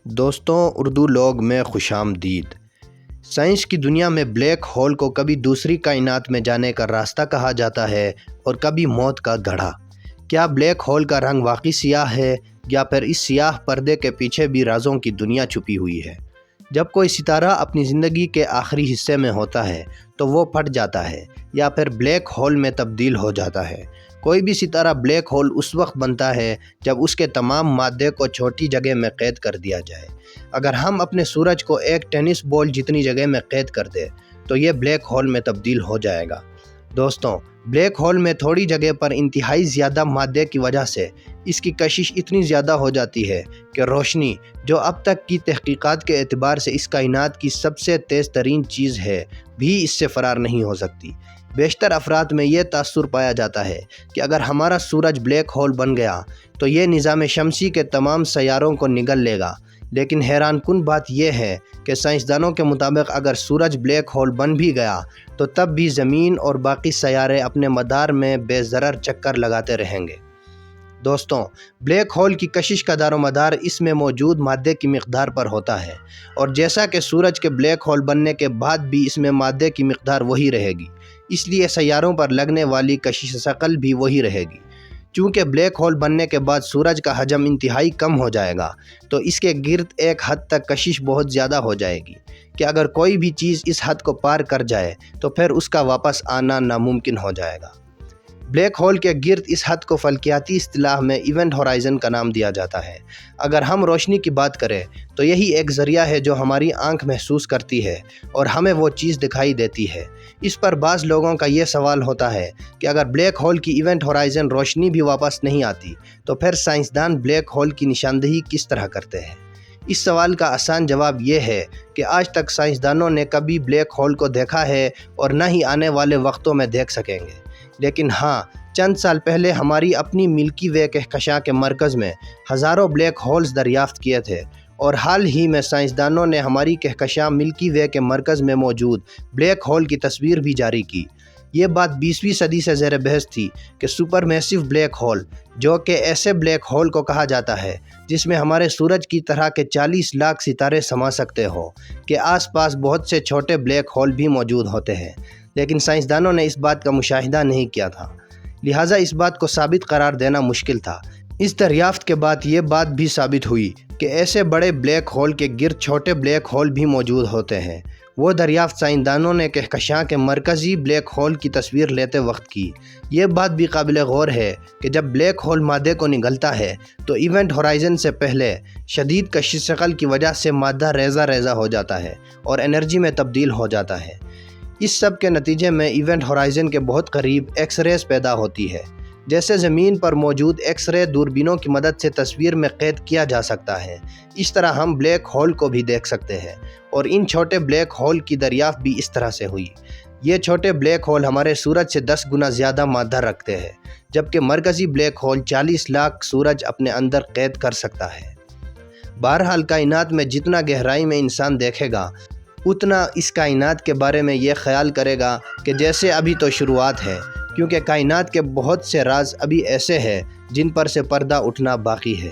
دوستوں، اردو لوگ میں خوش آمدید۔ سائنس کی دنیا میں بلیک ہول کو کبھی دوسری کائنات میں جانے کا راستہ کہا جاتا ہے اور کبھی موت کا گڑھا۔ کیا بلیک ہول کا رنگ واقعی سیاہ ہے یا پھر اس سیاہ پردے کے پیچھے بھی رازوں کی دنیا چھپی ہوئی ہے؟ جب کوئی ستارہ اپنی زندگی کے آخری حصے میں ہوتا ہے تو وہ پھٹ جاتا ہے یا پھر بلیک ہول میں تبدیل ہو جاتا ہے۔ کوئی بھی ستارہ بلیک ہول اس وقت بنتا ہے جب اس کے تمام مادے کو چھوٹی جگہ میں قید کر دیا جائے۔ اگر ہم اپنے سورج کو ایک ٹینس بال جتنی جگہ میں قید کر دیں تو یہ بلیک ہول میں تبدیل ہو جائے گا۔ دوستوں، بلیک ہول میں تھوڑی جگہ پر انتہائی زیادہ مادے کی وجہ سے اس کی کشش اتنی زیادہ ہو جاتی ہے کہ روشنی، جو اب تک کی تحقیقات کے اعتبار سے اس کائنات کی سب سے تیز ترین چیز ہے، بھی اس سے فرار نہیں ہو سکتی۔ بیشتر افراد میں یہ تاثر پایا جاتا ہے کہ اگر ہمارا سورج بلیک ہول بن گیا تو یہ نظام شمسی کے تمام سیاروں کو نگل لے گا۔ لیکن حیران کن بات یہ ہے کہ سائنسدانوں کے مطابق اگر سورج بلیک ہول بن بھی گیا تو تب بھی زمین اور باقی سیارے اپنے مدار میں بے ضرر چکر لگاتے رہیں گے۔ دوستوں، بلیک ہول کی کشش کا دار و مدار اس میں موجود مادے کی مقدار پر ہوتا ہے، اور جیسا کہ سورج کے بلیک ہول بننے کے بعد بھی اس میں مادے کی مقدار وہی رہے گی، اس لیے سیاروں پر لگنے والی کشش ثقل بھی وہی رہے گی۔ چونکہ بلیک ہول بننے کے بعد سورج کا حجم انتہائی کم ہو جائے گا تو اس کے گرد ایک حد تک کشش بہت زیادہ ہو جائے گی کہ اگر کوئی بھی چیز اس حد کو پار کر جائے تو پھر اس کا واپس آنا ناممکن ہو جائے گا۔ بلیک ہول کے گرد اس حد کو فلکیاتی اصطلاح میں ایونٹ ہورائزن کا نام دیا جاتا ہے۔ اگر ہم روشنی کی بات کریں تو یہی ایک ذریعہ ہے جو ہماری آنکھ محسوس کرتی ہے اور ہمیں وہ چیز دکھائی دیتی ہے۔ اس پر بعض لوگوں کا یہ سوال ہوتا ہے کہ اگر بلیک ہول کی ایونٹ ہورائزن روشنی بھی واپس نہیں آتی تو پھر سائنسدان بلیک ہول کی نشاندہی کس طرح کرتے ہیں؟ اس سوال کا آسان جواب یہ ہے کہ آج تک سائنسدانوں نے کبھی بلیک ہول کو دیکھا ہے اور نہ ہی آنے والے وقتوں میں دیکھ سکیں گے۔ لیکن ہاں، چند سال پہلے ہماری اپنی ملکی وے کہکشاں کے مرکز میں ہزاروں بلیک ہولز دریافت کیے تھے، اور حال ہی میں سائنسدانوں نے ہماری کہکشاں ملکی وے کے مرکز میں موجود بلیک ہول کی تصویر بھی جاری کی۔ یہ بات 20ویں صدی سے زیر بحث تھی کہ سپر میسو بلیک ہول، جو کہ ایسے بلیک ہول کو کہا جاتا ہے جس میں ہمارے سورج کی طرح کے 40 لاکھ ستارے سما سکتے ہو، کے آس پاس بہت سے چھوٹے بلیک ہول بھی موجود ہوتے ہیں۔ لیکن سائنسدانوں نے اس بات کا مشاہدہ نہیں کیا تھا، لہٰذا اس بات کو ثابت قرار دینا مشکل تھا۔ اس دریافت کے بعد یہ بات بھی ثابت ہوئی کہ ایسے بڑے بلیک ہول کے گرد چھوٹے بلیک ہول بھی موجود ہوتے ہیں۔ وہ دریافت سائنسدانوں نے کہکشاں کے مرکزی بلیک ہول کی تصویر لیتے وقت کی۔ یہ بات بھی قابل غور ہے کہ جب بلیک ہول مادے کو نگلتا ہے تو ایونٹ ہورائزن سے پہلے شدید کشش ثقل کی وجہ سے مادہ ریزہ ریزہ ہو جاتا ہے اور انرجی میں تبدیل ہو جاتا ہے۔ اس سب کے نتیجے میں ایونٹ ہورائزن کے بہت قریب ایکس ریز پیدا ہوتی ہے۔ جیسے زمین پر موجود ایکس رے دوربینوں کی مدد سے تصویر میں قید کیا جا سکتا ہے، اس طرح ہم بلیک ہول کو بھی دیکھ سکتے ہیں، اور ان چھوٹے بلیک ہول کی دریافت بھی اس طرح سے ہوئی۔ یہ چھوٹے بلیک ہول ہمارے سورج سے 10 گنا زیادہ مادہ رکھتے ہیں، جبکہ مرکزی بلیک ہول 40 لاکھ سورج اپنے اندر قید کر سکتا ہے۔ بہرحال کائنات میں جتنا گہرائی میں انسان دیکھے گا، اتنا اس کائنات کے بارے میں یہ خیال کرے گا کہ جیسے ابھی تو شروعات ہے، کیونکہ کائنات کے بہت سے راز ابھی ایسے ہیں جن پر سے پردہ اٹھنا باقی ہے۔